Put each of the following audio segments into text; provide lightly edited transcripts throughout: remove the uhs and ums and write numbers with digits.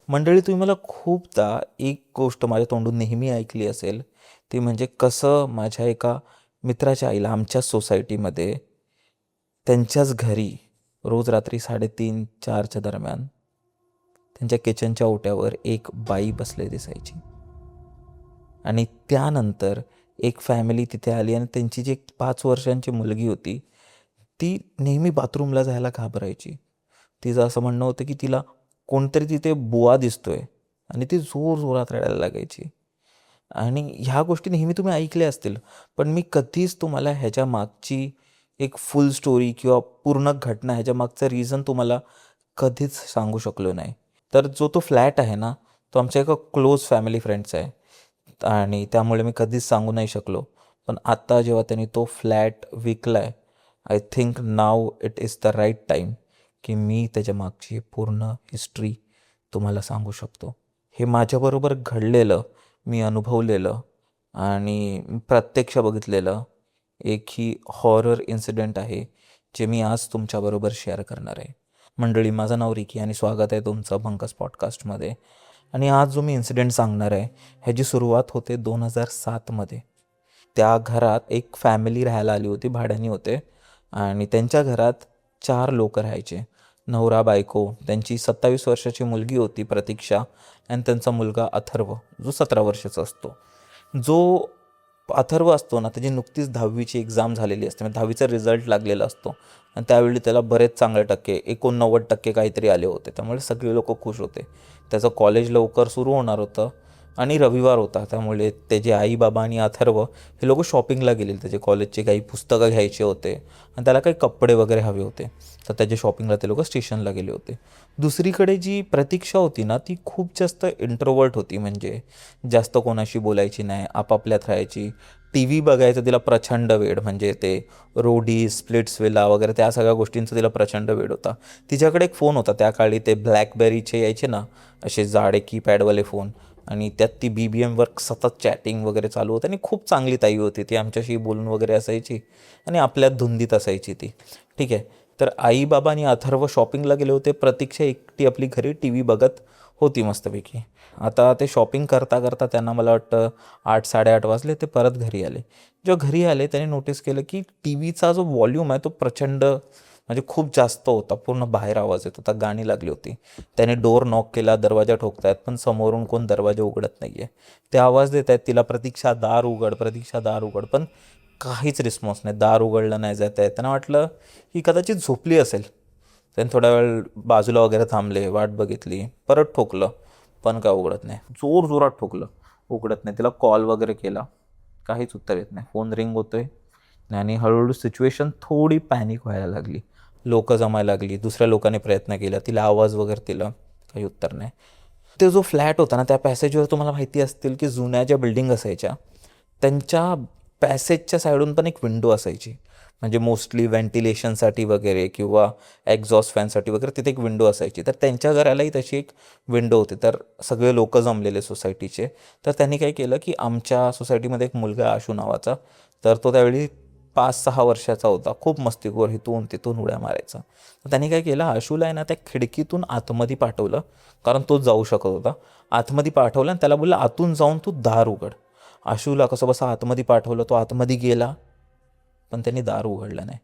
मंडळी, तुम्ही मला खूपदा एक गोष्ट माझ्या तोंडून नेहमी ऐकली असेल, ती म्हणजे कसं माझ्या एका मित्राच्या आईला आमच्याच सोसायटीमध्ये त्यांच्याच घरी रोज रात्री 3:30-4च्या दरम्यान त्यांच्या किचनच्या ओट्यावर एक बाई बसले दिसायची. आणि त्यानंतर एक फॅमिली तिथे आली आणि त्यांची जी 5 वर्षांची मुलगी होती, ती नेहमी बाथरूमला जायला घाबरायची. तिचं असं म्हणणं होतं की तिला कोणतरी तिथे बुवा दिसतोय आणि ती जोरजोरात रडायला लागायची. आणि ह्या गोष्टी नेहमी तुम्ही ऐकल्या असतील, पण मी कधीच तुम्हाला ह्याच्या मागची एक फुल स्टोरी किंवा पूर्ण घटना, ह्याच्या मागचं रिझन तुम्हाला कधीच सांगू शकलो नाही. तर जो तो फ्लॅट आहे ना, तो आमच्या एका क्लोज फॅमिली फ्रेंडचा आहे आणि त्यामुळे मी कधीच सांगू नाही शकलो. पण आत्ता जेव्हा त्यांनी तो फ्लॅट विकला आहे, I think now it is the right time की मी त्याच्या मागची पूर्ण हिस्ट्री तुम्हाला सांगू शकतो. हे माझ्याबरोबर घडलेलं, मी अनुभवलेलं आणि प्रत्यक्ष बघितलेलं एक ही हॉरर इन्सिडेंट आहे, जे मी आज तुमच्याबरोबर शेअर करणार आहे. मंडळी, माझं नाव रिकी आणि स्वागत आहे तुमचं भंकस पॉडकास्टमध्ये. आणि आज जो मी इन्सिडेंट सांगणार आहे, ह्याची सुरुवात होते 2007मध्ये. त्या घरात एक फॅमिली राहायला आली होती, भाड्याने होते आणि त्यांच्या घरात 4 लोक राहायचे. नवरा बायको, त्यांची 27 वर्षाची मुलगी होती प्रतीक्षा आणि त्यांचा मुलगा अथर्व, जो 17 वर्षाचा असतो. जो अथर्व असतो ना, त्याची नुकतीच 10वीची एक्झाम झालेली असते, म्हणजे 10वीचा रिझल्ट लागलेला असतो आणि त्यावेळी त्याला बरेच चांगले टक्के, 89% काहीतरी आले होते. त्यामुळे सगळे लोक खुश होते. त्याचं कॉलेज लवकर सुरू होणार होतं आणि रविवार होता, त्यामुळे त्याचे आई बाबा आणि अथर्व हे लोक शॉपिंगला गेलेले. त्याचे कॉलेजचे काही पुस्तकं घ्यायचे होते आणि त्याला काही कपडे वगैरे हवे होते, तर त्याच्या शॉपिंगला ते लोक स्टेशनला गेले होते. दुसरीकडे जी प्रतीक्षा होती ना, ती खूप जास्त इंट्रोवर्ट होती. म्हणजे जास्त कोणाशी बोलायची नाही, आपापल्यात राहायची. टी व्ही बघायचं तिला प्रचंड वेड, म्हणजे ते रोडी स्प्लिट्सविला वगैरे त्या सगळ्या गोष्टींचा तिला प्रचंड वेड होता. तिच्याकडे एक फोन होता त्या काळी, ते ब्लॅकबेरीचे यायचे ना, असे जाडे कीपॅडवाले फोन, आणि त्यात ती BBMवर सतत चॅटिंग वगैरे चालू होतं. आणि खूप चांगली ताई होती ती, आमच्याशी बोलून वगैरे असायची आणि आपल्यात धुंदीत असायची ती. ठीक आहे. तर आई बाबा आणि अथर्व शॉपिंगला गेले होते. प्रतीक्षा एकटी आपली घरी टी व्ही बघत होती मस्तपैकी. आता ते शॉपिंग करता करता त्यांना, मला वाटतं 8-8:30 वाजले, ते परत घरी आले. जेव्हा घरी आले त्याने नोटीस केलं की टी व्हीचा जो व्हॉल्यूम आहे तो प्रचंड, म्हणजे खूप जास्त होता, पूर्ण बाहेर आवाज येत होता, गाणी लागली होती. त्याने डोअर नॉक केला, दरवाजा ठोकतायत पण समोरून कोण दरवाजा उघडत नाही आहे. ते आवाज देत आहेत तिला, प्रतीक्षा दार उघड, प्रतीक्षा दार उघड, पण काहीच रिस्पॉन्स नाही. दार उघडलं नाही जात आहे. त्यांना वाटलं ही कदाचित झोपली असेल. त्याने थोडा वेळ बाजूला वगैरे थांबले, वाट बघितली, परत ठोकलं, पण काय उघडत नाही. जोर जोरात ठोकलं, उघडत नाही. तिला कॉल वगैरे केला, काहीच उत्तर येत नाही. फोन रिंग होतोय आणि हळूहळू सिच्युएशन थोडी पॅनिक व्हायला लागली. लोक जमायला लागली, दुसऱ्या लोकांनी प्रयत्न केला, तिला आवाज वगैरे दिला, काही उत्तर नाही. ते जो फ्लॅट होता ना, त्या पॅसेजवर तुम्हाला माहिती असतील की जुन्या ज्या बिल्डिंग असायच्या, त्यांच्या पॅसेजच्या साईडून पण एक विंडो असायची. म्हणजे मोस्टली व्हेंटिलेशनसाठी वगैरे किंवा एक्झॉस्ट फॅनसाठी वगैरे तिथे एक विंडो असायची. तर त्यांच्या घरालाही तशी एक विंडो होती. तर सगळे लोक जमलेले सोसायटीचे. तर त्यांनी काय केलं की आमच्या सोसायटीमध्ये एक मुलगा आशू नावाचा, तर तो त्यावेळी 5-6 वर्षाचा होता. खूप मस्तीखोर, इथून तिथून उड्या मारायचा. तर त्यांनी काय केलं, आशूला आहे ना त्या खिडकीतून आतमध्ये पाठवलं, कारण तो जाऊ शकत होता. आतमध्ये पाठवलं आणि त्याला बोललं आतून जाऊन तू दार उघड. आशूला कसं बसं आतमध्ये पाठवलं, तो आतमध्ये गेला, पण त्यांनी दार उघडलं नाही.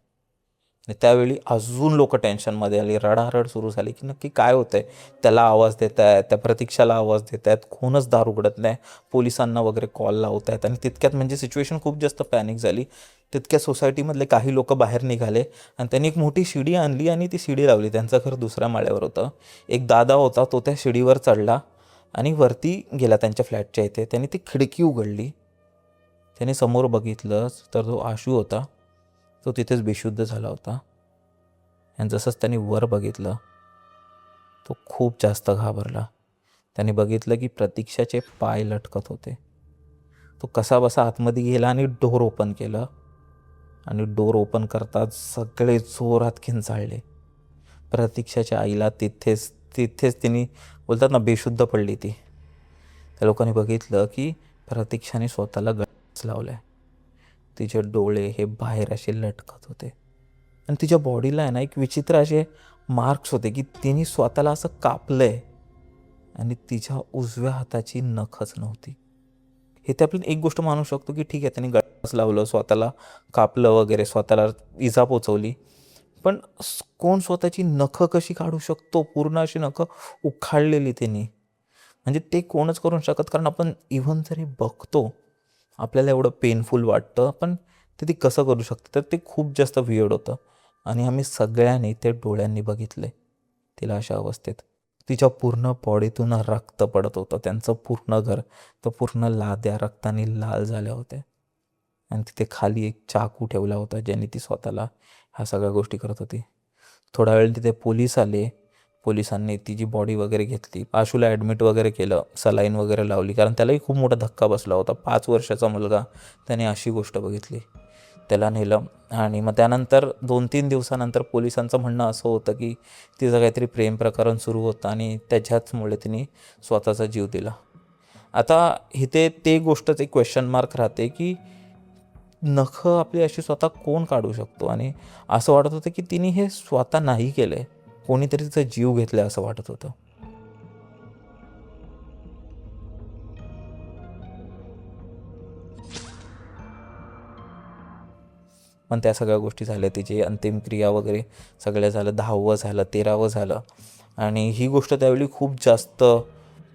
आणि त्यावेळी अजून लोक टेन्शनमध्ये आली, रडारड सुरू झाली की नक्की काय होतंय. त्याला आवाज देत आहेत, त्या प्रतीक्षाला आवाज देत आहेत, कोणच दार उघडत नाही. पोलिसांना वगैरे कॉल लावत आहेत. आणि तितक्यात म्हणजे सिच्युएशन खूप जास्त पॅनिक झाली. तितक्या सोसायटीमधले काही लोक बाहेर निघाले आणि त्यांनी एक मोठी शिडी आणली आणि ती शिडी लावली. त्यांचं घर दुसऱ्या माळ्यावर होतं. एक दादा होता, तो त्या शिडीवर चढला आणि वरती गेला त्यांच्या फ्लॅटच्या इथे. त्यांनी ती खिडकी उघडली. त्याने समोर बघितलं तर जो आशू होता तो तिथेच बेशुद्ध झाला होता. आणि जसंच त्यांनी वर बघितलं, तो खूप जास्त घाबरला. त्याने बघितलं की प्रतीक्षाचे पाय लटकत होते. तो कसाबसा आतमध्ये गेला आणि डोर ओपन केलं. आणि डोर ओपन करताच सगळे जोरात किंचाळले. प्रतीक्षाच्या आईला तिथेच तिथेच तिने, बोलतात ना, बेशुद्ध पडली ती. त्या लोकांनी बघितलं की प्रतीक्षाने स्वतःला गळस लावलाय. तिचे डोळे हे बाहेर असे लटकत होते आणि तिच्या बॉडीला आहे ना एक विचित्र असे मार्क्स होते की तिने स्वतःला असं कापलंय. आणि तिच्या उजव्या हाताची नखच नव्हती. हे ते आपण एक गोष्ट मानू शकतो की ठीक आहे, त्यांनी गळफास लावलं, स्वतःला कापलं वगैरे, स्वतःला इजा पोचवली. पण कोण स्वतःची नखं कशी काढू शकतो? पूर्ण अशी नखं उखाडलेली त्यांनी. म्हणजे ते कोणच करू शकत, कारण आपण इव्हन जरी बघतो, आपल्याला एवढं पेनफुल वाटतं, पण ते कसं करू शकतं? तर ते खूप जास्त वियर्ड होतं. आणि आम्ही सगळ्यांनी ते डोळ्यांनी बघितले तिला अशा अवस्थेत. तिच्या पूर्ण बॉडीतून रक्त पडत होतं. त्यांचं पूर्ण घर, तर पूर्ण लाद्या रक्ताने लाल झाल्या होत्या. आणि तिथे खाली एक चाकू ठेवला होता, ज्याने ती स्वतःला ह्या सगळ्या गोष्टी करत होती. थोडा वेळ तिथे पोलीस आले. पोलिसांनी तिची बॉडी वगैरे घेतली. आशूला ॲडमिट वगैरे केलं, सलाईन वगैरे लावली, कारण त्यालाही खूप मोठा धक्का बसला होता. 5 वर्षाचा मुलगा, त्याने अशी गोष्ट बघितली. त्याला नेलं आणि मग त्यानंतर 2-3 दिवसानंतर पोलिसांचं म्हणणं असं होतं की तिचं काहीतरी प्रेम प्रकरण सुरू होतं आणि त्याच्याचमुळे तिने स्वतःचा जीव दिला. आता इथे ते गोष्टच एक क्वेश्चन मार्क राहते की नखं आपली अशी स्वतः कोण काढू शकतो? आणि असं वाटत होतं की तिने हे स्वतः नाही केलं आहे, कोणीतरी तिचा जीव घेतला असं वाटत होतं. पण त्या सगळ्या गोष्टी झाल्या, तिची अंतिमक्रिया वगैरे सगळ्या झालं, 10वं झालं, 13वं झालं. आणि ही गोष्ट त्यावेळी खूप जास्त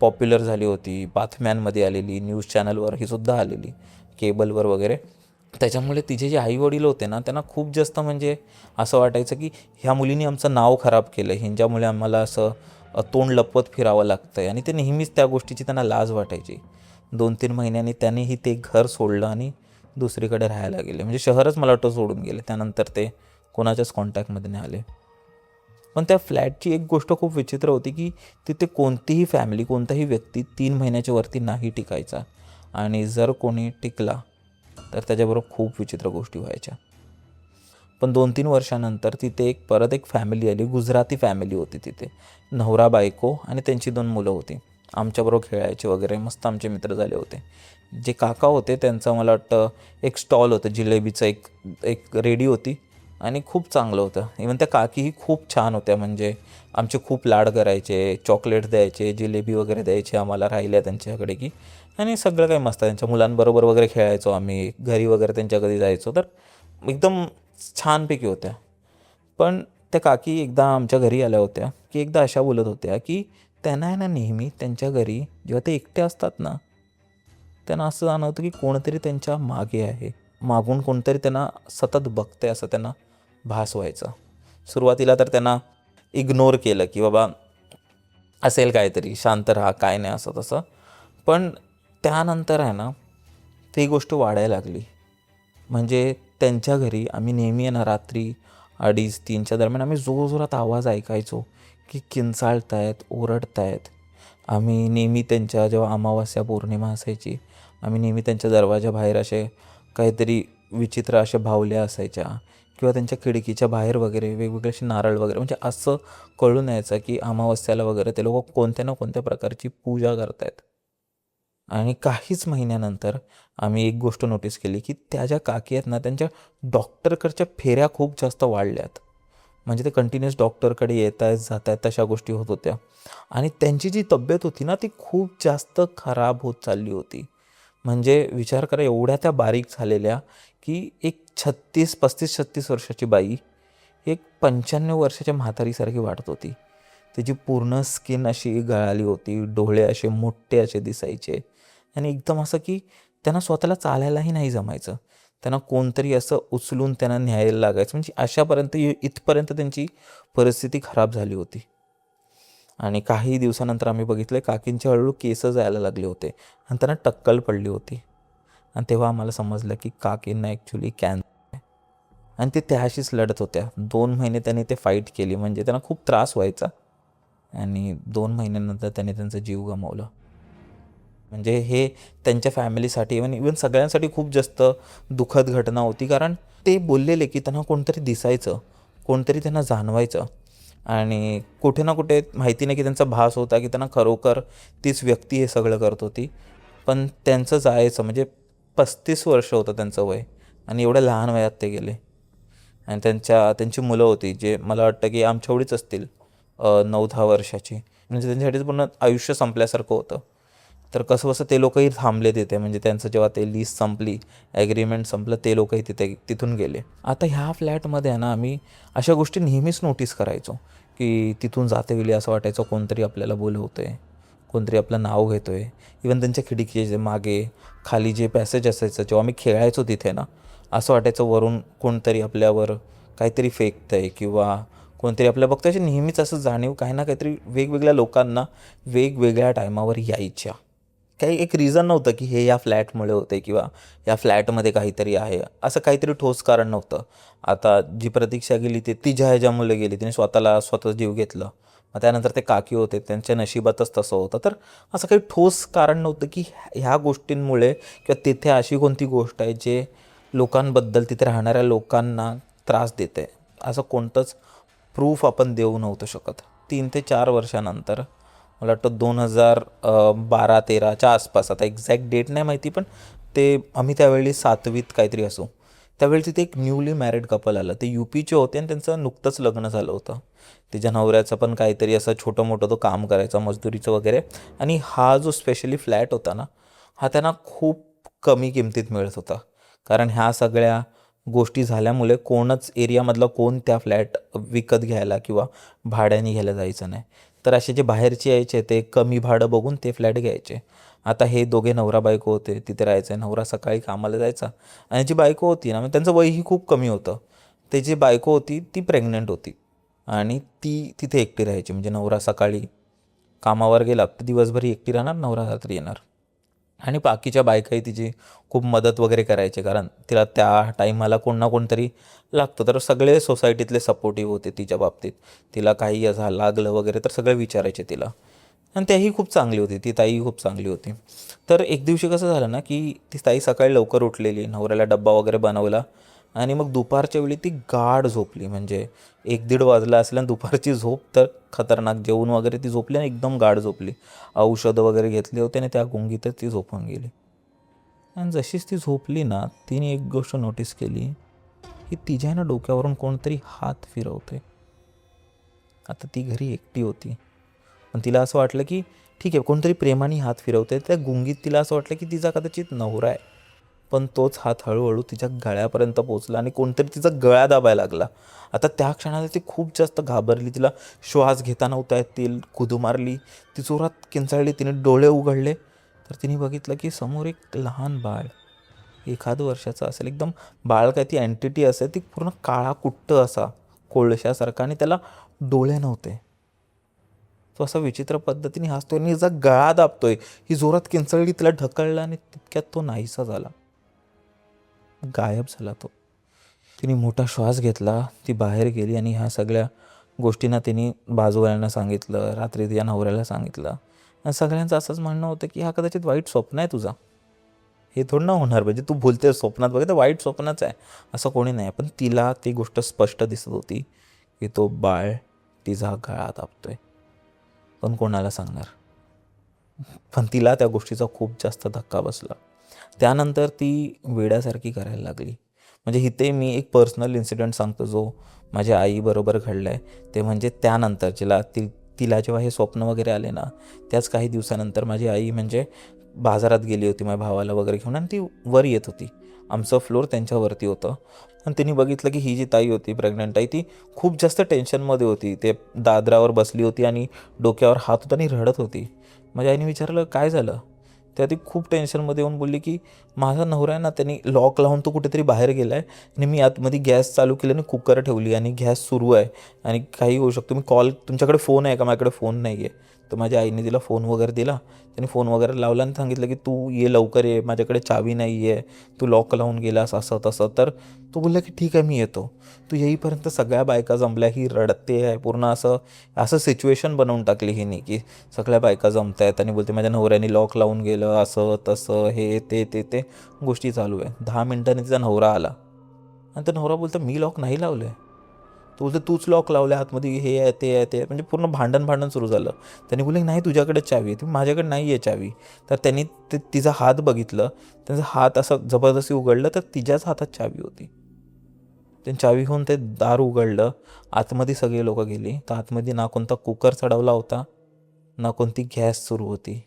पॉप्युलर झाली होती, बातम्यांमध्ये आलेली, न्यूज चॅनलवर ही सुद्धा आलेली, केबलवर वगैरे. त्याच्यामुळे तिचे जे आईवडील होते ना, त्यांना खूप जास्त म्हणजे असं वाटायचं की ह्या मुलीने आमचं नाव खराब केलं, ह्यांच्यामुळे आम्हाला असं तोंड लपवत फिरावं लागतं आहे. आणि ते नेहमीच त्या गोष्टीची त्यांना लाज वाटायची. 2-3 महिन्यांनी त्यानेही ते घर सोडलं आणि दुसरीकडे राहायला गेले. म्हणजे शहरच मला वाटतं सोडून गेले. त्यानंतर ते कोणाच्याच कॉन्टॅक्टमध्ये नाही आले. पण त्या फ्लॅटची एक गोष्ट खूप विचित्र होती की तिथे कोणतीही फॅमिली, कोणताही व्यक्ती 3 महिन्याच्या वरती नाही टिकायचा. आणि जर कोणी टिकला तर त्याच्याबरोबर खूप विचित्र गोष्टी व्हायच्या. पण 2-3 वर्षानंतर तिथे परत एक फॅमिली आली. गुजराती फॅमिली होती तिथे. नवरा बायको आणि त्यांची 2 मुलं होती. आमच्याबरोबर खेळायचे वगैरे, मस्त आमचे मित्र झाले होते. जे काका होते त्यांचं मला वाटतं एक स्टॉल होतं जिलेबीचं, एक एक रेडी होती आणि खूप चांगलं होतं. इवन त्या काकीही खूप छान होत्या, म्हणजे आमचे खूप लाड करायचे, चॉकलेट द्यायचे, जिलेबी वगैरे द्यायचे आम्हाला राहिल्या त्यांच्याकडे की. आणि सगळं काही मस्त, त्यांच्या मुलांबरोबर वगैरे खेळायचो आम्ही, घरी वगैरे त्यांच्या कधी जायचो, तर एकदम छानपैकी होत्या. पण त्या काकी एकदा आमच्या घरी आल्या होत्या की एकदा अशा बोलत होत्या की त्यांना आहे ना, नेहमी त्यांच्या घरी जेव्हा ते एकटे असतात ना, त्यांना असं जाणवतं की कोणतरी त्यांच्या मागे आहे, मागून कोणतरी त्यांना सतत बघते असं त्यांना भास व्हायचा. सुरुवातीला तर त्यांना इग्नोर केलं की बाबा असेल काहीतरी, शांत राहा, काय नाही असं तसं. पण त्यानंतर आहे ना, ती गोष्ट वाढायला लागली. म्हणजे त्यांच्या घरी आम्ही नेहमी आहे ना, रात्री 2:30-3च्या दरम्यान आम्ही जोरजोरात आवाज ऐकायचो की किंचाळतायत, ओरडतायत. आम्ही नेहमी त्यांच्या जेव्हा अमावास्या पौर्णिमा असायची, आम्ही नेहमी त्यांच्या दरवाजाबाहेर असे काहीतरी विचित्र अशा बाहुल्या असायच्या किंवा त्यांच्या खिडकीच्या बाहेर वगैरे वेगवेगळे असे नारळ वगैरे, म्हणजे असं कळून यायचं की अमावस्याला वगैरे ते लोक कोणत्या ना कोणत्या प्रकारची पूजा करतायत. आणि काहीच महिन्यानंतर आम्ही एक गोष्ट नोटीस केली की त्या ज्या काकी आहेत ना, त्यांच्या डॉक्टरकडच्या फेऱ्या खूप जास्त वाढल्यात. म्हणजे ते कंटिन्युअस डॉक्टरकडे येत आहेत, जात आहेत, तशा गोष्टी होत होत्या. आणि त्यांची जी तब्येत होती ना, ती खूप जास्त खराब होत चालली होती. म्हणजे विचार करा, एवढ्या त्या बारीक झालेल्या की एक 35 वर्षाची बाई एक 95 वर्षाच्या म्हातारीसारखी वाटत होती. तिची पूर्ण स्किन अशी गळाली होती, डोळे असे मोठे असे दिसायचे आणि एकदम असं की त्यांना स्वतःला चालायलाही नाही जमायचं. त्यांना कोणतरी असं उचलून त्यांना न्यायला लागायचं, म्हणजे अशापर्यंत इथपर्यंत त्यांची परिस्थिती खराब झाली होती. आणि काही दिवसानंतर आम्ही बघितलं काकींचे हळूहळू केस जायला लागले होते आणि त्यांना टक्कल पडली होती. आणि तेव्हा आम्हाला समजलं की काकींना ॲक्च्युली कॅन्सर आहे. आणि ते त्याशीच लढत होत्या. 2 महिने त्यांनी ते फाईट केली, म्हणजे त्यांना खूप त्रास व्हायचा. आणि 2 महिन्यानंतर त्यांनी त्यांचा जीव गमावला. म्हणजे हे त्यांच्या फॅमिलीसाठी इवन इवन सगळ्यांसाठी खूप जास्त दुःखद घटना होती, कारण ते बोललेले की त्यांना कोणतरी दिसायचं, कोणतरी त्यांना जाणवायचं. आणि कुठे ना कुठे माहिती नाही की त्यांचा भास होता की त्यांना खरोखर तीच व्यक्ती हे सगळं करत होती. पण त्यांचं जायचं म्हणजे 35 वर्ष होतं त्यांचं वय, आणि एवढ्या लहान वयात ते गेले. आणि त्यांची मुलं होती, जे मला वाटतं की आमच्या एवढीच असतील, 9-10 वर्षाची. म्हणजे त्यांच्यासाठी पूर्ण आयुष्य संपल्यासारखं होतं. तर कसं बसं ते लोकही थांबले तिथे. म्हणजे त्यांचं जेव्हा ते लीज संपली, ॲग्रीमेंट संपलं, ते लोकही तिथून गेले. आता ह्या फ्लॅटमध्ये आहे ना, आम्ही अशा गोष्टी नेहमीच नोटीस करायचो, की तिथून जातेवेळी असं वाटायचं कोणतरी आपल्याला बोलवतं आहे, कोणतरी आपलं नाव घेतो आहे. इवन त्यांच्या खिडकीचे मागे खाली जे पॅसेज असायचं, जेव्हा आम्ही खेळायचो तिथे ना, असं वाटायचं वरून कोणतरी आपल्यावर काहीतरी फेकतं आहे किंवा कोणतरी आपल्या बघतं. अशी नेहमीच असं जाणीव काही ना काहीतरी वेगवेगळ्या लोकांना वेगवेगळ्या टायमावर यायच्या. काही एक रिझन नव्हतं की हे या फ्लॅटमुळे होते किंवा या फ्लॅटमध्ये काहीतरी आहे, असं काहीतरी ठोस कारण नव्हतं. आता जी प्रतीक्षा गेली ते तिच्या ह्याच्यामुळे गेली, तिने स्वतः जीव घेतलं. मग त्यानंतर ते काकी होते, त्यांच्या नशिबातच तसं होतं. तर असं काही ठोस कारण नव्हतं की ह्या गोष्टींमुळे किंवा तिथे अशी कोणती गोष्ट आहे जे लोकांबद्दल, तिथे राहणाऱ्या लोकांना त्रास देते, असं कोणतंच प्रूफ आपण देऊ नव्हतं शकत. 3 ते 4 वर्षानंतर मला वाटतं 2012-13च्या आसपास, आता एक्झॅक्ट डेट नाही माहिती, पण ते आम्ही त्यावेळी 7वीत काहीतरी असो, त्यावेळी तिथे एक न्यूली मॅरिड कपल आलं. ते यूपीचे होते आणि त्यांचं नुकतंच लग्न झालं होतं. तिच्या नवऱ्याचं पण काहीतरी असं छोटं मोठं तो काम करायचा, मजदुरीचं वगैरे. आणि हा जो स्पेशली फ्लॅट होता ना, हा त्यांना खूप कमी किमतीत मिळत होता. कारण ह्या सगळ्या गोष्टी झाल्यामुळे कोणच एरियामधला कोण त्या फ्लॅट विकत घ्यायला किंवा भाड्याने घ्यायला जायचं नाही. तर असे जे बाहेरचे यायचे ते कमी भाडं बघून ते फ्लॅट घ्यायचे. आता हे दोघे नवरा बायको होते, तिथे राहायचे. नवरा सकाळी कामाला जायचा आणि जी बायको होती ना, त्यांचं वयही खूप कमी होतं. ते जी बायको होती ती प्रेग्नंट होती आणि ती तिथे एकटी राहायची. म्हणजे नवरा सकाळी कामावर गेला तर दिवसभर एकटी राहणार, नवरा रात्री येणार. आणि बाकीच्या बायकाही तिची खूप मदत वगैरे करायचे, कारण तिला त्या टाईमाला कोण ना कोणतरी लागतं. तर सगळे सोसायटीतले सपोर्टिव्ह होते तिच्या बाबतीत. तिला काही असं लागलं वगैरे तर सगळे विचारायचे तिला. आणि त्याही खूप चांगली होती, ती ताई खूप चांगली होती. तर एक दिवशी कसं झालं ना, की ती ताई सकाळी लवकर उठलेली, नवऱ्याला डब्बा वगैरे बनवला आणि मग दुपारच्या वेळी ती गाढ झोपली. म्हणजे 1-1:30 वाजला असल्या आणि दुपारची झोप तर खतरनाक. जेवून वगैरे ती झोपली आणि एकदम गाढ झोपली. औषधं वगैरे घेतली होते आणि त्या गुंगीतच ती झोपून गेली. आणि जशीच ती झोपली ना, तिने एक गोष्ट नोटीस केली, की तिच्या ना डोक्यावरून कोणतरी हात फिरवते. आता ती घरी एकटी होती, पण तिला असं वाटलं की ठीक आहे, कोणतरी प्रेमाने हात फिरवते. त्या गुंगीत तिला असं वाटलं की तिचा कदाचित नवरा आहे. पण तोच हात हळूहळू तिच्या गळ्यापर्यंत पोचला आणि कोणतरी तिचा गळा दाबायला लागला. आता त्या क्षणाला ती खूप जास्त घाबरली. तिला श्वास घेता नव्हता येत, ती कुदू मारली, ती जोरात किंचाळली. तिने डोळे उघडले तर तिने बघितलं की समोर एक लहान बाळ, 1 वर्षाचं असेल. एकदम बाळ काय, ती अँटिटी असेल, ती पूर्ण काळा कुट्ट असा कोळशासारखा आणि त्याला डोळे नव्हते. तो असा विचित्र पद्धतीने हसतोय आणि हिचा गळा दाबतोय. ही जोरात किंचाळली, तिला ढकललं आणि तितक्यात तो नाहीसा झाला, गायब झाला तो. तिने मोठा श्वास घेतला, ती बाहेर गेली आणि ह्या सगळ्या गोष्टींना तिने बाजूवाल्यांना सांगितलं, रात्री तिच्या नवऱ्याला सांगितलं. आणि सगळ्यांचं असंच म्हणणं होतं की हा कदाचित वाईट स्वप्न आहे तुझा, हे थोडं ना होणार. म्हणजे तू बोलते स्वप्नात बघ, तर वाईट स्वप्नच आहे, असं कोणी नाही. पण तिला ती गोष्ट स्पष्ट दिसत होती की तो बाळ तिचा गळा दाबतोय. पण कोणाला सांगणार? पण तिला त्या गोष्टीचा खूप जास्त धक्का बसला. त्यानंतर ती वेड्यासारखी करायला लागली. म्हणजे इथे मी एक पर्सनल इन्सिडेंट सांगतो जो माझ्या आईबरोबर घडला आहे. ते म्हणजे त्यानंतर तिला जेव्हा हे स्वप्न वगैरे आले ना, त्याच काही दिवसानंतर माझी आई म्हणजे बाजारात गेली होती माझ्या भावाला वगैरे घेऊन आणि ती वर येत होती. आमचं फ्लोअर त्यांच्यावरती होतं आणि तिने बघितलं की ही जी ताई होती, प्रेग्नंट आई, ती खूप जास्त टेन्शनमध्ये होती. ते दादरावर बसली होती आणि डोक्यावर हात होता आणि रडत होती. माझ्या आईने विचारलं काय झालं. त्या ती खूप टेन्शनमध्ये येऊन बोलली की माझा नवरा आहे ना, त्यांनी लॉक लावून तो कुठेतरी बाहेर गेला आहे आणि मी आतमध्ये गॅस चालू केली आणि कुकर ठेवली आणि गॅस सुरू आहे आणि काही होऊ शकतो. मी कॉल, तुमच्याकडे फोन आहे का? माझ्याकडे फोन नाही आहे. तर माझ्या आईने तिला फोन वगैरे दिला. त्याने फोन वगैरे लावला आणि सांगितलं की तू ये लवकर ये, माझ्याकडे चावी नाही आहे, तू लॉक लावून गेलास असं तसं. तर तो बोलला की ठीक आहे मी येतो. तू येईपर्यंत सगळ्या बायका जमल्या, ही रडते आहे पूर्ण. असं असं सिच्युएशन बनवून टाकली हिने की सगळ्या बायका जमत आहेत आणि बोलते माझ्या नवऱ्याने लॉक लावून गेलं, असं तसं, हे ते गोष्टी चालू आहे. 10 मिनिटांनी तिचा नवरा आला आणि तो नवरा बोलतो मी लॉक नाही लावलं आहे. तो बोलतो तूच लॉक लावलं आतमध्ये, हे आहे ते आहे ते. म्हणजे पूर्ण भांडण सुरू झालं. त्यांनी बोलले नाही तुझ्याकडे चावी आहे. ती माझ्याकडे नाही आहे चावी. तर त्यांनी तिचा हात बघितलं, त्यांचा हात असं जबरदस्ती उघडलं तर तिच्याच हातात चावी होती. त्यांनी चावी घेऊन ते दार उघडलं. आतमध्ये सगळे लोक गेली. तर आतमध्ये ना कोणता कुकर चढवला होता ना कोणती गॅस सुरू होती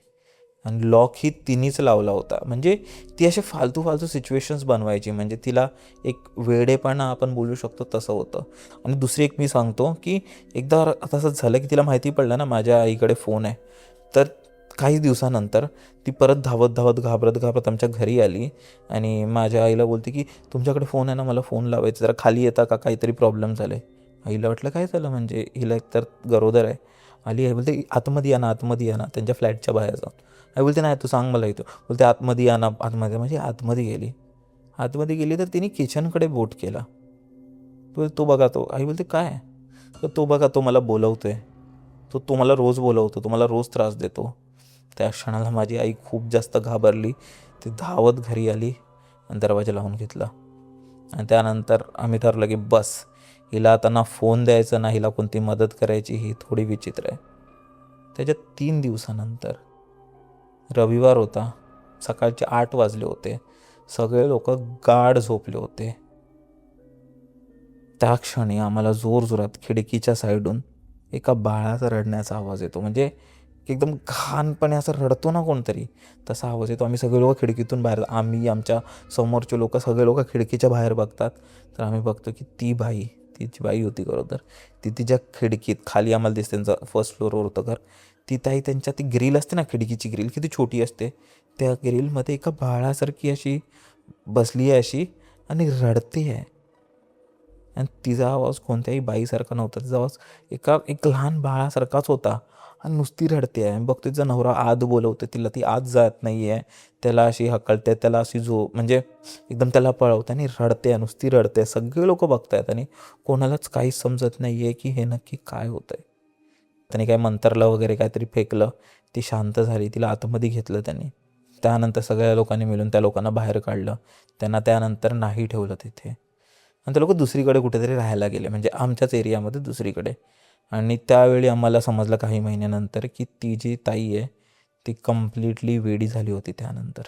आणि लॉक ही तिनेच लावला होता. म्हणजे ती असे फालतू फालतू सिच्युएशन्स बनवायची, म्हणजे तिला एक वेडेपणा आपण बोलू शकतो तसं होतं. आणि दुसरी एक मी सांगतो की एकदा तसंच झालं की तिला माहिती पडलं ना माझ्या आईकडे फोन आहे. तर काही दिवसानंतर ती परत धावत धावत घाबरत घाबरत आमच्या घरी आली आणि माझ्या आईला बोलते की तुमच्याकडे फोन आहे ना, मला फोन लावायचा, जरा खाली येता का, काहीतरी प्रॉब्लेम झाले. आईला वाटलं काय झालं, म्हणजे हिला एकतर गरोदर आहे. आली आई बोलते आतमध्ये या ना, आतमध्ये या ना, त्यांच्या फ्लॅटच्या बाहेर जाऊन. आई बोलते नाही तू सांग मला येतो. बोलते आतमध्ये या ना, आतमध्ये. म्हणजे आतमध्ये गेली. आतमध्ये गेली तर तिने किचनकडे बोट केला. तो बघा तो. आई बोलते काय. तर तो बघा तो मला बोलवतोय. तो मला रोज बोलवतो, तो मला रोज त्रास देतो. त्या क्षणाला माझी आई खूप जास्त घाबरली. ती धावत घरी आली आणि दरवाजा लावून घेतला. आणि त्यानंतर आम्ही ठरलं की बस, हिला आता ना फोन द्यायचा ना हिला कोणती मदत करायची, ही थोडी विचित्र आहे. त्याच्या 3 दिवसानंतर रविवार होता, सकाळचे 8 वाजले होते, सगळे लोक गाढ झोपले होते. त्या क्षणी आम्हाला जोरजोरात खिडकीच्या साईडून एका बाळाचा रडण्याचा आवाज येतो. म्हणजे एकदम घाणपणे असं रडतो ना कोणतरी, तसा आवाज येतो. आम्ही सगळे लोक खिडकीतून बाहेर, आम्ही आमच्या समोरचे लोक सगळे लोक खिडकीच्या बाहेर बघतात. तर आम्ही बघतो की ती जी बाई होती गरोदर, ती तिच्या खिडकीत खाली आम्हाला दिसते, त्यांचं फर्स्ट फ्लोअरवर होतं घर. ती ताई त्यांच्या ती ग्रिल असते ना, खिडकीची ग्रिल किती छोटी असते, त्या ग्रिलमध्ये एका बाळासारखी अशी बसली आहे अशी आणि रडते आहे. आणि तिचा आवाज कोणत्याही बाईसारखा नव्हता, तिचा आवाज एक लहान बाळासारखाच होता. आणि नुसती रडते आहे. बघतो तिचा नवरा आत बोलवते तिला, ती आत जात नाही आहे. त्याला अशी हकलते, त्याला अशी म्हणजे एकदम त्याला पळवते आणि रडते आहे, नुसती रडते. सगळे लोक बघत आहेत आणि कोणालाच काहीच समजत नाही आहे की हे नक्की काय होतं आहे. त्याने काय मंतरलं वगैरे काहीतरी फेकलं, ती शांत झाली, तिला आतमध्ये घेतलं त्यांनी. त्यानंतर सगळ्या लोकांनी मिळून त्या लोकांना बाहेर काढलं. त्यांना त्यानंतर नाही ठेवलं तिथे आणि ते लोक दुसरीकडे कुठेतरी राहायला गेले, म्हणजे आमच्याच एरियामध्ये दुसरीकडे. आणि त्यावेळी आम्हाला समजलं काही महिन्यानंतर की ती जी ताई आहे ती कम्प्लिटली वेडी झाली होती त्यानंतर.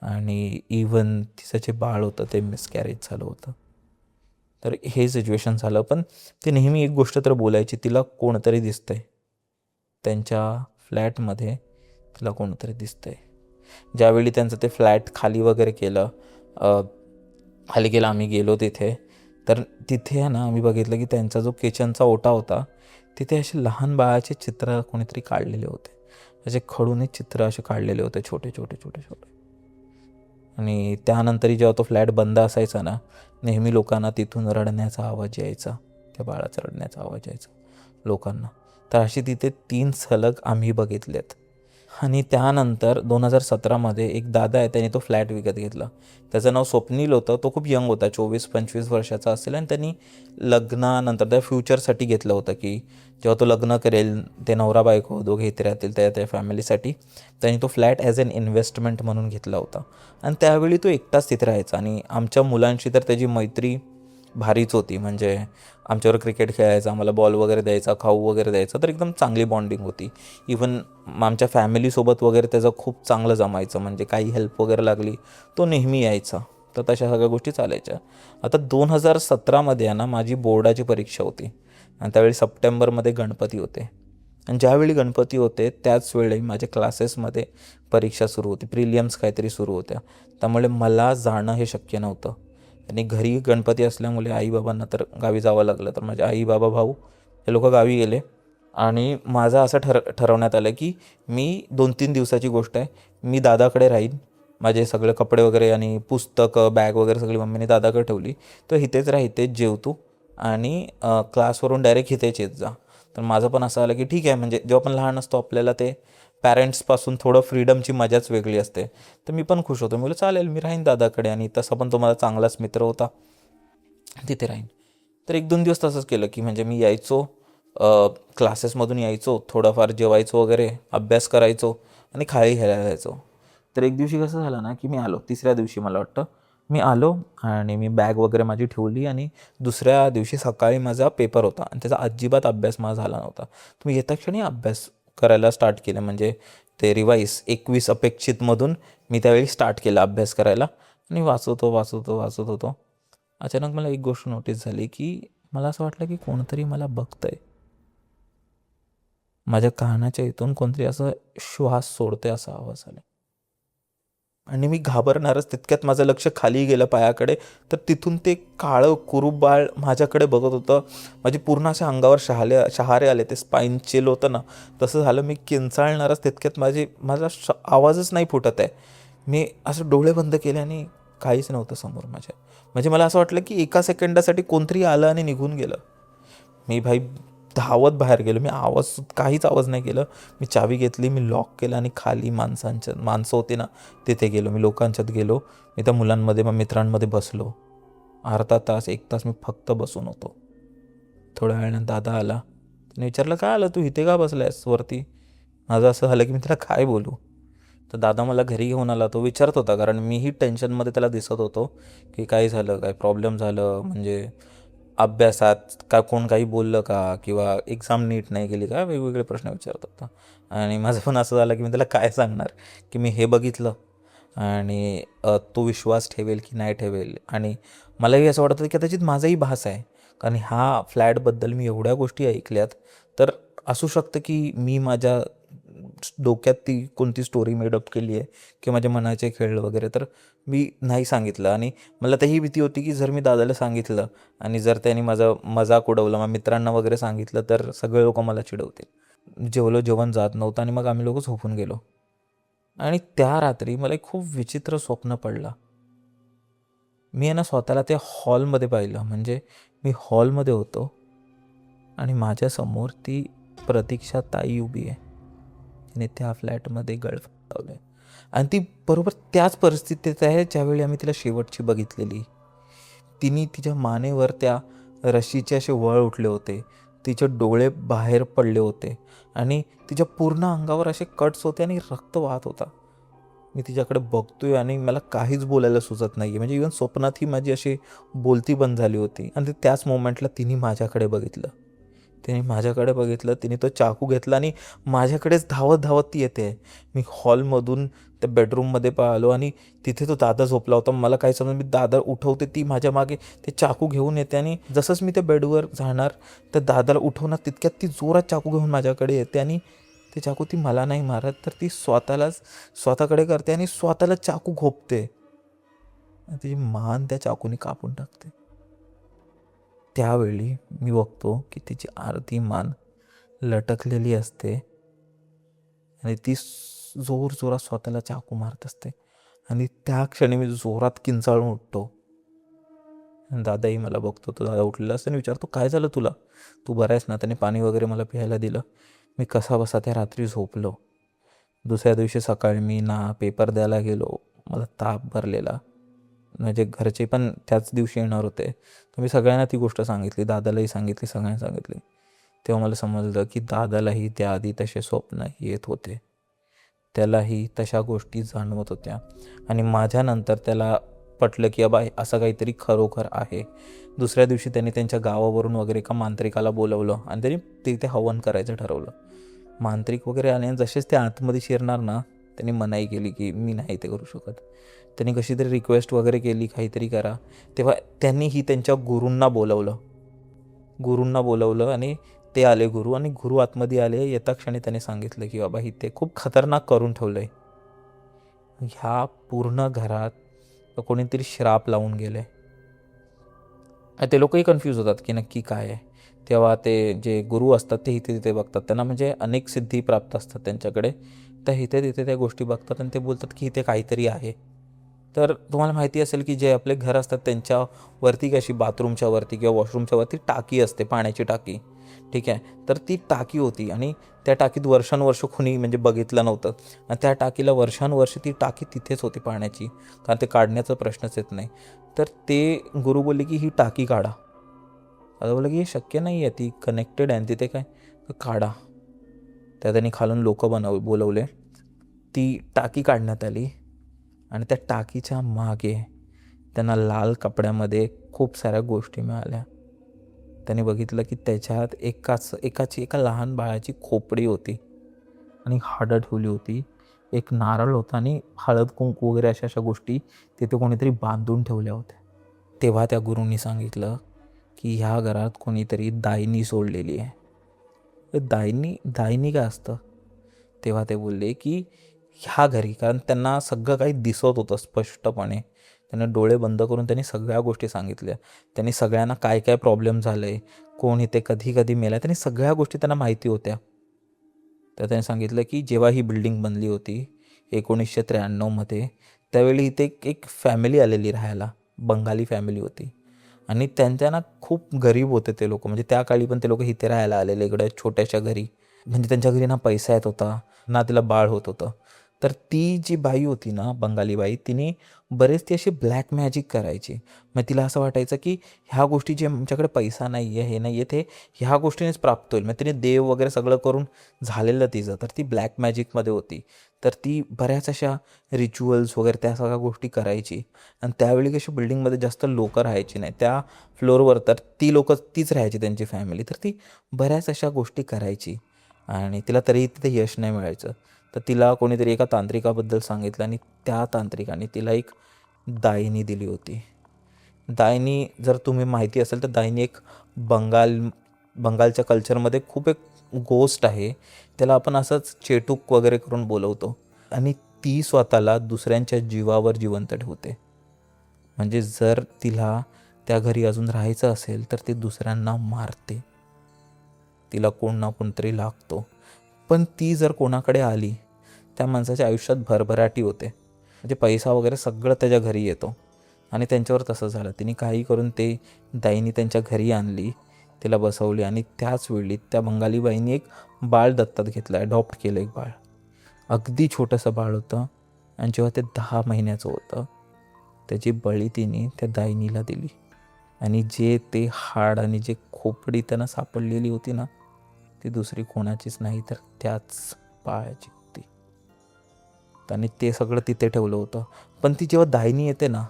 आणि इवन तिचं जे बाळ होतं ते मिसकॅरेज झालं होतं. तर हे सिच्युएशन झालं. पण ती नेहमी एक गोष्ट तर बोलायची, तिला कोणतरी दिसतंय त्यांच्या फ्लॅटमध्ये, तिला कोणतरी दिसतंय. ज्यावेळी त्यांचं ते फ्लॅट खाली वगैरे केलं, खाली केलं, आम्ही गेलो तिथे. तर तिथे आहे ना आम्ही बघितलं की त्यांचा जो किचनचा ओटा होता तिथे असे लहान बाळाचे चित्र कोणीतरी काढलेले होते. असे खडूने चित्र असे काढलेले होते, छोटे छोटे छोटे छोटे. आणि त्यानंतरही जेव्हा तो फ्लॅट बंद असायचा ना, नेहमी लोकांना तिथून रडण्याचा आवाज यायचा, त्या बाळाचा रडण्याचा आवाज यायचा लोकांना. तर अशी तिथे 3 सलग आम्ही बघितलेत. आणि त्यानंतर 2017मध्ये एक दादा आहे, त्याने तो फ्लॅट विकत घेतला. त्याचं नाव स्वप्नील होतं. तो खूप यंग होता, 24-25 वर्षाचा असेल. आणि त्यांनी लग्नानंतर त्या फ्युचरसाठी घेतलं होतं की जेव्हा तो लग्न करेल, ते नवरा बायको दोघे इथे राहतील त्या फॅमिलीसाठी, त्यांनी तो फ्लॅट ॲज अन इन्व्हेस्टमेंट म्हणून घेतला होता. आणि त्यावेळी तो एकटाच तिथे राहायचा. आणि आमच्या मुलांशी तर त्याची मैत्री भारीच होती. म्हणजे आमच्यावर क्रिकेट खेळायचा, आम्हाला बॉल वगैरे द्यायचा, खाऊ वगैरे द्यायचा. तर एकदम चांगली बॉन्डिंग होती. इवन आमच्या फॅमिलीसोबत वगैरे त्याचं खूप चांगलं जमायचं. म्हणजे काही हेल्प वगैरे लागली तो नेहमी यायचा. तर तशा सगळ्या गोष्टी चालायच्या. आता 2017मध्ये आहे ना माझी बोर्डाची परीक्षा होती आणि त्यावेळी सप्टेंबरमध्ये गणपती होते. आणि ज्यावेळी गणपती होते त्याच वेळी माझ्या क्लासेसमध्ये परीक्षा सुरू होती, प्रिलियम्स काहीतरी सुरू होत्या. त्यामुळे मला जाणं हे शक्य नव्हतं. आणि घरी गणपती असल्यामुळे आईबाबांना तर गावी जावं लागलं. तर माझे आई बाबा भाऊ हे लोक गावी गेले. आणि माझं असं ठरवण्यात आलं की मी 2-3 दिवसाची गोष्ट आहे, मी दादाकडे राहीन. माझे सगळे कपडे वगैरे आणि पुस्तकं बॅग वगैरे सगळी मम्मीने दादाकडे ठेवली. तर इथेच राह, इथेच जेव तू आणि क्लासवरून डायरेक्ट इथेच येत जा. तर माझं पण असं आलं की ठीक आहे. म्हणजे जेव्हा आपण लहान असतो आपल्याला ते पॅरेंट्सपासून थोडं फ्रीडमची मजाच वेगळी असते. तर मी पण खुश होतो. मी बोललो चालेल, मी राहीन दादाकडे. आणि तसा पण तो माझा चांगलाच मित्र होता, तिथे राहीन. तर 1-2 दिवस तसंच केलं की म्हणजे मी यायचो, क्लासेसमधून यायचो, थोडंफार जेवायचो वगैरे, अभ्यास करायचो आणि खाली खेळायला जायचो. तर एक दिवशी कसं झालं ना की मी आलो, तिसऱ्या दिवशी मला वाटतं मी आलो आणि मी बॅग वगैरे माझी ठेवली. आणि दुसऱ्या दिवशी सकाळी माझा पेपर होता आणि त्याचा अजिबात अभ्यास माझा झाला नव्हता. तर मी येत्या क्षणी अभ्यास करायला स्टार्ट केलं. म्हणजे ते रिवाईज 21 अपेक्षितमधून मी त्यावेळी स्टार्ट केलं अभ्यास करायला. आणि वाचत होतो. अचानक मला एक गोष्ट नोटीस झाली की मला असं वाटलं की कोणतरी मला बघतंय. माझ्या कानाच्या इथून कोणतरी असं श्वास सोडते असा आवाज आला आणि मी घाबरणारच. तितक्यात माझं लक्ष खाली गेलं पायाकडे, तर तिथून ते काळं कुरूप बाळ माझ्याकडे बघत होतं. माझी पूर्ण अशा अंगावर शहारे आले, ते स्पाईन चिल होतं ना तसं झालं. मी किंचाळणारच तितक्यात माझा आवाजच नाही फुटत आहे. मी असं डोळे बंद केले आणि काहीच नव्हतं समोर माझ्या. म्हणजे मला असं वाटलं की एका सेकंदासाठी कोणतरी आलं आणि निघून गेलं. मी भाई धावत बाहेर गेलो. मी काहीच आवाज नाही केलं. मी चावी घेतली, मी लॉक केलं आणि खाली माणसं होती ना तिथे गेलो. मी लोकांच्यात गेलो. मी त्या मुलांमध्ये मग मित्रांमध्ये बसलो. अर्धा तास 1 तास मी फक्त बसून होतो. थोड्या वेळानं दादा आला. त्याने विचारलं, काय आलं तू इथे का बसलायस वरती? माझं असं झालं की मी त्याला काय बोलू. तर दादा मला घरी घेऊन आला. तो विचारत होता, कारण मीही टेन्शनमध्ये त्याला दिसत होतो की काय झालं, काय प्रॉब्लेम झालं, म्हणजे अभ्यासात का कोण काही बोललं का, किंवा एक्झाम नीट नाही गेली का, वेगवेगळे प्रश्न विचारत होता. आणि माझं पण असं झालं की मी त्याला काय सांगणार की मी हे बघितलं आणि तो विश्वास ठेवेल की नाही ठेवेल. आणि मलाही असं वाटतं की कदाचित माझाही भास आहे, कारण ह्या फ्लॅटबद्दल मी एवढ्या गोष्टी ऐकल्यात. तर असू शकतं की मी माझ्या डोक्यात ती कोणती स्टोरी मेडअप केली आहे किंवा माझ्या मनाचे खेळ वगैरे, तर मी नाही सांगितलं. आणि मला तर ही भीती होती की जर मी दादाला सांगितलं आणि जर त्यांनी माझा मजाक उडवला, मग मित्रांना वगैरे सांगितलं, तर सगळे लोक मला चिडवतील. जेवण जात नव्हतं आणि मग आम्ही लोक झोपून गेलो. आणि त्या रात्री मला एक खूप विचित्र स्वप्न पडलं. मी आहे ना स्वतःला त्या हॉलमध्ये पाहिलं. म्हणजे मी हॉलमध्ये होतो आणि माझ्यासमोर ती प्रतीक्षा ताई उभी आहे. तिने त्या फ्लॅटमध्ये गळफास लावलं आहे आणि ती बरोबर त्याच परिस्थितीत आहे ज्यावेळी आम्ही तिला शेवटची बघितलेली. तिने तिच्या मानेवर त्या रशीचे असे वळ उठले होते. तिचे डोळे बाहेर पडले होते आणि तिच्या पूर्ण अंगावर असे कट्स होते आणि रक्त वाहत होता. मी तिच्याकडे बघतोय आणि मला काहीच बोलायला सुचत नाही आहे. म्हणजे इव्हन स्वप्नातही माझी अशी बोलती बंद झाली होती. आणि त्याच मोमेंटला तिने माझ्याकडे बघितलं. तिने तो चाकू घेतला आणि माझ्याकडेच धावत धावत ती येते. मी हॉलमधून त्या बेडरूममध्ये पाहिलो आणि तिथे तो दादा झोपला होता. मला काय समज, मी दादा उठवते, ती माझ्या मागे ते चाकू घेऊन येते आणि जसंच मी त्या बेडवर जाणार त्या दादाला उठवणार, तितक्यात ती जोरात चाकू घेऊन माझ्याकडे येते आणि ते चाकू ती मला नाही मारत, तर ती स्वतःकडे करते आणि स्वतःला चाकू घोपते आणि तिची मान त्या चाकूने कापून टाकते. त्यावेळी मी बघतो की तिची अर्धी मान लटकलेली असते आणि ती जोरात स्वतःला चाकू मारत असते. आणि त्या क्षणी मी जोरात किंचाळून उठतो. दादाही मला बघतो. तो दादा उठलेला असतो आणि विचारतो, काय झालं तुला, तू बरा आहेस ना? त्याने पाणी वगैरे मला प्यायला दिलं. मी कसा बसा त्या रात्री झोपलो. दुसऱ्या दिवशी सकाळी मी ना पेपर द्यायला गेलो. मला ताप भरलेला. म्हणजे घरचे पण त्याच दिवशी येणार होते. तर मी सगळ्यांना ती गोष्ट सांगितली, दादालाही सांगितली, सगळ्यांना सांगितली. तेव्हा मला समजलं की दादालाही त्याआधी तसे स्वप्न येत होते. त्यालाही तशा गोष्टी जाणवत होत्या आणि माझ्यानंतर त्याला पटलं की बाबा असं काहीतरी खरोखर आहे. दुसऱ्या दिवशी त्यांनी त्यांच्या गावावरून वगैरे एका मांत्रिकाला बोलवलं आणि त्यांनी तिथे हवन करायचं ठरवलं. मांत्रिक वगैरे आले आणि जसेच ते आतमध्ये शिरणार ना, त्यांनी मनाई केली की मी नाही ते करू शकत. त्यांनी कशी तरी रिक्वेस्ट वगैरे केली, काहीतरी करा. तेव्हा त्यांनीही त्यांच्या गुरूंना बोलवलं आणि ते आले गुरु. आणि गुरु आतमध्ये आले. येता क्षणी त्याने सांगितलं की बाबा इथे खूप खतरनाक करून ठेवलं आहे. ह्या पूर्ण घरात कोणीतरी श्राप लावून गेले. ते लोकही कन्फ्यूज होतात की नक्की काय आहे. तेव्हा ते जे गुरु असतात ते इथे तिथे बघतात. त्यांना म्हणजे अनेक सिद्धी प्राप्त असतात त्यांच्याकडे. तर इथे तिथे त्या गोष्टी बघतात आणि ते बोलतात की इथे काहीतरी आहे. तर तुम्हाला माहिती असेल की जे आपले घर असतात त्यांच्यावरती कशी बाथरूमच्या वरती किंवा वॉशरूमच्या वरती टाकी असते, पाण्याची टाकी. ठीक आहे. तर ती टाकी होती आणि त्या टाकीत वर्षानुवर्ष कुणी म्हणजे बघितलं नव्हतं आणि त्या टाकीला वर्षानुवर्ष ती टाकी तिथेच होती पाण्याची, कारण ते काढण्याचा प्रश्नच येत नाही. तर ते गुरु बोलले की ही टाकी काढा. आता बोललं की हे शक्य नाही आहे, ती कनेक्टेड आहे तिथे काय, तर काढा. त्या त्यांनी खालून लोक बोलवले. ती टाकी काढण्यात आली आणि त्या टाकीच्या मागे त्यांना लाल कपड्यामध्ये खूप साऱ्या गोष्टी मिळाल्या. त्यांनी बघितलं की त्याच्यात एका लहान बाळाची खोपडी होती आणि हाडं ठेवली होती. एक नारळ होता आणि हळद कुंकू वगैरे अशा गोष्टी तिथे कोणीतरी बांधून ठेवल्या होत्या. तेव्हा त्या गुरूंनी सांगितलं की ह्या घरात कोणीतरी दायनी सोडलेली आहे. दायनी दायनी काय असतं? तेव्हा ते बोलले की ह्या घरी, कारण त्यांना सगळं काही दिसत होतं स्पष्टपणे. त्यांना डोळे बंद करून त्यांनी सगळ्या गोष्टी सांगितल्या. त्यांनी सगळ्यांना काय काय प्रॉब्लेम झाले, कोण इथे कधी कधी मेला, त्यांनी सगळ्या गोष्टी त्यांना माहिती होत्या. तर त्यांनी सांगितलं की जेव्हा ही बिल्डिंग बनली होती 1993मध्ये, त्यावेळी इथे एक फॅमिली आलेली राहायला, बंगाली फॅमिली होती. आणि त्यांच्या ना खूप गरीब होते ते लोक, म्हणजे त्या काळी पण ते लोक इथे राहायला आलेले इकडे छोट्याशा घरी. म्हणजे त्यांच्या घरी ना पैसा येत होता ना तिला बाळ होत होतं. तर ती जी बाई होती ना, बंगाली बाई, तिने बरेच ती अशी ब्लॅक मॅजिक करायची. मग तिला असं वाटायचं की ह्या गोष्टी, जे आमच्याकडे पैसा नाही आहे, हे नाही आहे, ते ह्या गोष्टीनेच प्राप्त होईल. मग तिने देव वगैरे सगळं करून झालेलं तिचं, तर ती ब्लॅक मॅजिकमध्ये होती. तर ती बऱ्याच अशा रिच्युअल्स वगैरे त्या सगळ्या गोष्टी करायची. आणि त्यावेळी कशी बिल्डिंगमध्ये जास्त लोकं राहायची नाही त्या फ्लोअरवर, तर ती लोकं तीच राहायची त्यांची फॅमिली. तर ती बऱ्याच अशा गोष्टी करायची आणि तिला तरीही तिथे यश नाही मिळायचं. तर तिला कोणीतरी एका तांत्रिकाबद्दल सांगितलं आणि त्या तांत्रिकाने तिला एक दायनी दिली होती. दायनी, जर तुम्ही माहिती असेल तर दायनी एक बंगालच्या कल्चरमध्ये खूप एक गोष्ट आहे. त्याला आपण असंच चेटूक वगैरे करून बोलवतो. आणि ती स्वतःला दुसऱ्यांच्या जीवावर जिवंत ठेवते. म्हणजे जर तिला त्या घरी अजून राहायचं असेल तर ती दुसऱ्यांना मारते. तिला कोण ना कोणतरी लागतो. पण ती जर कोणाकडे आली, त्या माणसाच्या आयुष्यात भरभराटी होते. म्हणजे पैसा वगैरे सगळं त्याच्या घरी येतो. आणि त्यांच्यावर तसं झालं. तिने काही करून ते दाईनी त्यांच्या घरी आणली, तिला बसवली आणि त्याच वेळी त्या बंगाली बाईंनी एक बाळ दत्तक घेतलं, अडॉप्ट केलं एक बाळ. अगदी छोटंसं बाळ होतं आणि जेव्हा ते 10 महिन्याचं होतं, त्याची बळी तिने त्या दायनीला दिली. आणि जे ते हाड आणि जे खोपडी त्यांना सापडलेली होती ना, ती दुसरी कोणाचीच नाही तर त्याच बाळाची होती. त्याने ते सगळं तिथे ठेवलं होतं. पण ती जेव्हा दायनी येते ना,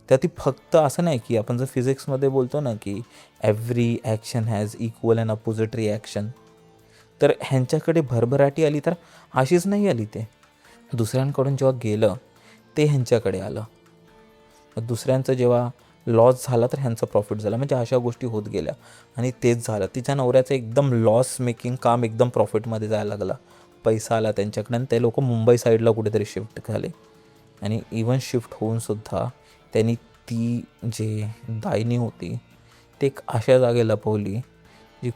त्या ती फक्त असं नाही की आपण जर फिजिक्समध्ये बोलतो ना की every action has equal and opposite reaction, तर ह्यांच्याकडे भरभराटी आली तर अशीच नाही आली. ते दुसऱ्यांकडून जेव्हा गेलं ते ह्यांच्याकडे आलं. दुसऱ्यांचं जेव्हा लॉस झाला तर ह्यांचं प्रॉफिट झालं. म्हणजे अशा गोष्टी होत गेल्या आणि तेच झालं. तिच्या नवऱ्याचं एकदम लॉस मेकिंग काम एकदम प्रॉफिटमध्ये जायला लागला. पैसा आला त्यांच्याकडे आणि ते लोक मुंबई साईडला कुठेतरी शिफ्ट झाले. आणि इवन शिफ्ट होऊनसुद्धा त्यांनी ती जे दायनी होती ती एक अशा जागे लपवली जी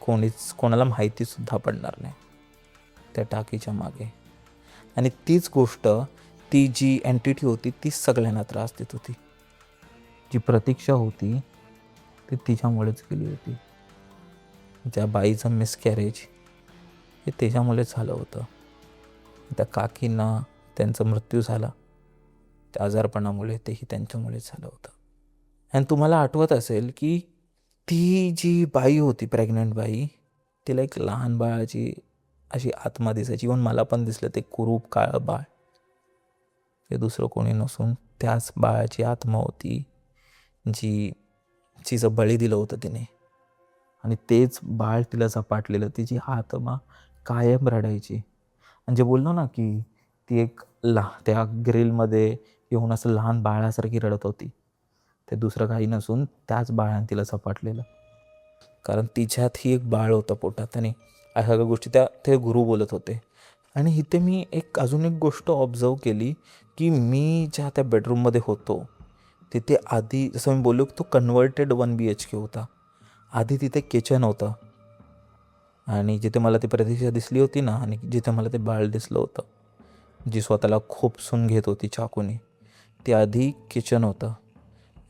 कोणाला माहितीसुद्धा पडणार नाही, त्या टाकीच्या मागे. आणि तीच गोष्ट, ती जी एंटिटी होती तीच सगळ्यांना त्रास देत होती. जी प्रतीक्षा होती ती तिच्यामुळेच गेली होती. ज्या बाईचं मिसकॅरेज हे त्याच्यामुळेच झालं होतं. त्या काकींना त्यांचा मृत्यू झाला त्या आजारपणामुळे, तेही त्यांच्यामुळेच झालं होतं. आणि तुम्हाला आठवत असेल की ती जी बाई होती, प्रेग्नंट बाई, तिला एक लहान बाळाची अशी आत्मा दिसायची. इव्हन मला पण दिसलं ते कुरूप काळं बाळ. ते दुसरं कोणी नसून त्याच बाळाची आत्मा होती जी जिचं बळी दिलं होतं तिने. आणि तेच बाळ तिला झपाटलेलं. तिची आत्मा कायम रडायची. आणि जे बोललो ना की ती एक त्या ग्रिलमध्ये येऊन असं लहान बाळासारखी रडत होती, ते दुसरं काही नसून त्याच बाळाने तिला झपाटलेलं. कारण तिच्यातही एक बाळ होतं पोटात. आणि अशा सगळ्या गोष्टी ते गुरु बोलत होते. आणि इथे मी अजून एक गोष्ट ऑब्झर्व केली की मी ज्या त्या बेडरूममध्ये होतो तिथे आधी, जसं मी बोललो की तो कन्वर्टेड 1 BHK होता. आधी तिथे किचन होतं आणि जिथे मला ती प्रतीक्षा दिसली होती ना, आणि जिथे मला ते बाळ दिसलं होतं जी स्वतःला खोपसून घेत होती चाकूने, ते आधी किचन होतं.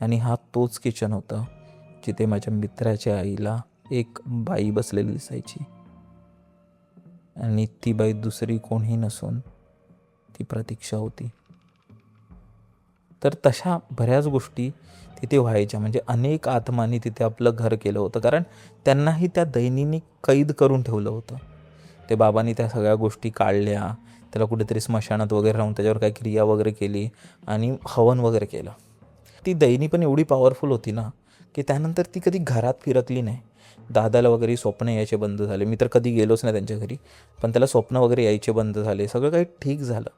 आणि हा तोच किचन होता जिथे माझ्या मित्राच्या आईला एक बाई बसलेली दिसायची. आणि ती बाई दुसरी कोणी नसून ती प्रतीक्षा होती. तर तशा बऱ्याच गोष्टी तिथे व्हायच्या. म्हणजे अनेक आत्मांनी तिथे आपलं घर केलं होतं, कारण त्यांनाही त्या दैनीनी कैद करून ठेवलं होतं. ते बाबांनी त्या सगळ्या गोष्टी काढल्या, त्याला कुठेतरी स्मशानात वगैरे राहून त्याच्यावर काही क्रिया वगैरे केली आणि हवन वगैरे केलं. ती दैनी पण एवढी पॉवरफुल होती ना की त्यानंतर ती कधी घरात फिरकली नाही. दादाला वगैरे स्वप्न यायचे बंद झाले. मी तर कधी गेलोच नाही त्यांच्या घरी, पण त्याला स्वप्न वगैरे यायचे बंद झाले. सगळं काही ठीक झालं.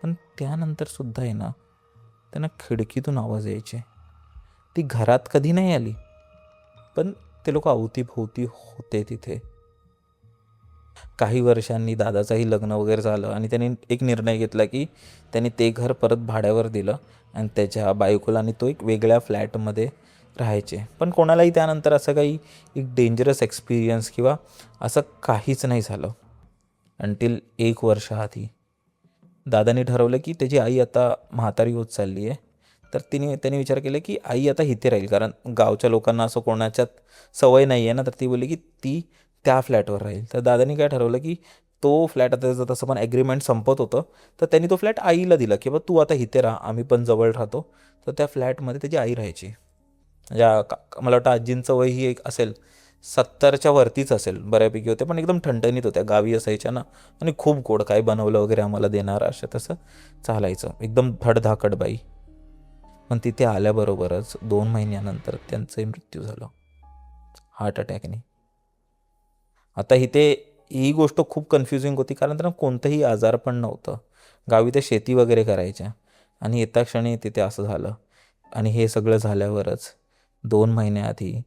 पण त्यानंतरसुद्धा आहे ना, त्यांना खिडकीतून आवाज यायचे. ती घरात कधी नाही आली, पण ते लोक अवतीभोवती होते तिथे. काही वर्षांनी दादाचंही लग्न वगैरे झालं आणि त्यांनी एक निर्णय घेतला की त्यांनी ते घर परत भाड्यावर दिलं आणि त्याच्या बायकोला आणि तो एक वेगळ्या फ्लॅटमध्ये राहायचे. पण कोणालाही त्यानंतर असं काही एक डेंजरस एक्सपिरियन्स किंवा असं काहीच नाही झालं. अंटील 1 वर्ष आधी दादानी ठरवलं की त्याची आई आता म्हातारी होत चालली आहे, तर त्याने विचार केला की आई आता इथे राहील, कारण गावच्या लोकांना असं कोणाच्यात सवय नाही आहे ना, तर ती बोलली की ती त्या फ्लॅटवर राहील. तर दादानी काय ठरवलं की तो फ्लॅट आता त्याचं तसं पण ॲग्रीमेंट संपत होतं, तर त्यांनी तो फ्लॅट आईला दिला की बा तू आता इथे राहा, आम्ही पण जवळ राहतो. तर त्या फ्लॅटमध्ये त्याची आई राहायची. म्हणजे मला वाटतं आजींचं वय ही एक असेल 70च्या वरतीच असेल, बऱ्यापैकी होते, पण एकदम ठणठणीत होत्या, गावी असायच्या ना, आणि खूप गोड, काय बनवलं वगैरे आम्हाला देणार असं तसं चालायचं, एकदम धडधाकट बाई. पण तिथे आल्याबरोबरच 2 महिन्यानंतर त्यांचाही मृत्यू झाला हार्ट अटॅकने. आता इथे ही गोष्ट खूप कन्फ्युजिंग होती, कारण त्यांना कोणतंही आजार पण नव्हतं, गावी ते शेती वगैरे करायच्या, आणि येता क्षणी तिथे असं झालं. आणि हे सगळं झाल्यावरच 2 महिन्याआधी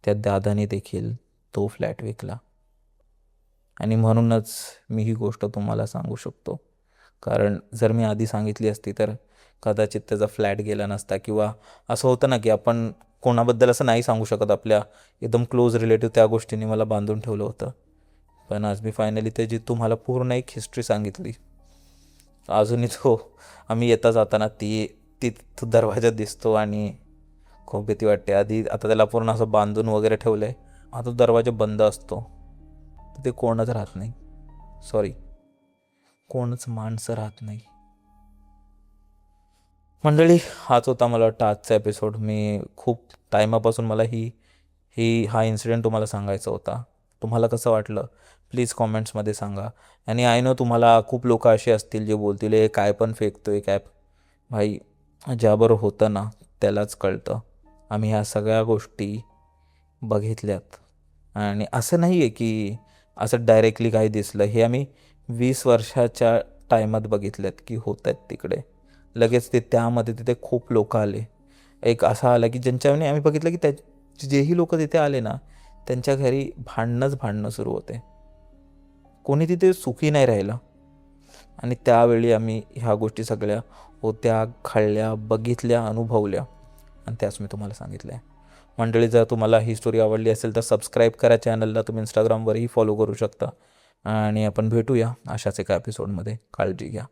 त्या दादाने देखील तो फ्लॅट विकला. आणि म्हणूनच मी ही गोष्ट तुम्हाला सांगू शकतो, कारण जर मी आधी सांगितली असती तर कदाचित त्याचा फ्लॅट गेला नसता. किंवा असं होतं ना की आपण कोणाबद्दल असं नाही सांगू शकत, आपल्या एकदम क्लोज रिलेटिव्ह त्या गोष्टींनी मला बांधून ठेवलं होतं. पण आज मी फायनली त्याची तुम्हाला पूर्ण एक हिस्ट्री सांगितली. अजूनही तो आम्ही येता जाताना ती ती तो दरवाजा दिसतो आणि खूप भीती वाटते. आधी आता त्याला पूर्ण असं बांधून वगैरे ठेवलं आहे, आता तो दरवाजा बंद असतो, तर ते कोणच राहत नाही, सॉरी, कोणच माणसं राहत नाही. मंडळी, हाच होता मला वाटतं आजचा एपिसोड. मी खूप टायमापासून मला हा इन्सिडेंट तुम्हाला सांगायचा होता. तुम्हाला कसं वाटलं प्लीज कॉमेंट्समध्ये सांगा. आणि आय नो तुम्हाला खूप लोक असे असतील जे बोलतील हे काय पण फेकतोय काय. भाई, ज्याबरोबर होतं ना त्यालाच कळतं. आम्ही ह्या सगळ्या गोष्टी बघितल्यात, आणि असं नाही आहे की असं डायरेक्टली काही दिसलं. हे आम्ही 20 वर्षाच्या टायमात बघितल्यात की होत आहेत तिकडे. लगेच त्यामध्ये तिथे खूप लोक आले. एक असा आला की ज्यांच्याने आम्ही बघितलं की जेही लोक तिथे आले ना, त्यांच्या घरी भांडणं सुरू होते, कोणी तिथे सुखी नाही राहिलं. आणि त्यावेळी आम्ही ह्या गोष्टी सगळ्या होत्या, खळल्या, बघितल्या, अनुभवल्या, आणि त्याच मी तुम्हाला सांगितल्या. मंडळी, जर तुम्हाला ही स्टोरी आवडली असेल तर सबस्क्राईब करा चॅनलला. तुम्ही इंस्टाग्रामवरही फॉलो करू शकता. आणि आपण भेटूया अशाच एका एपिसोडमध्ये. काळजी घ्या.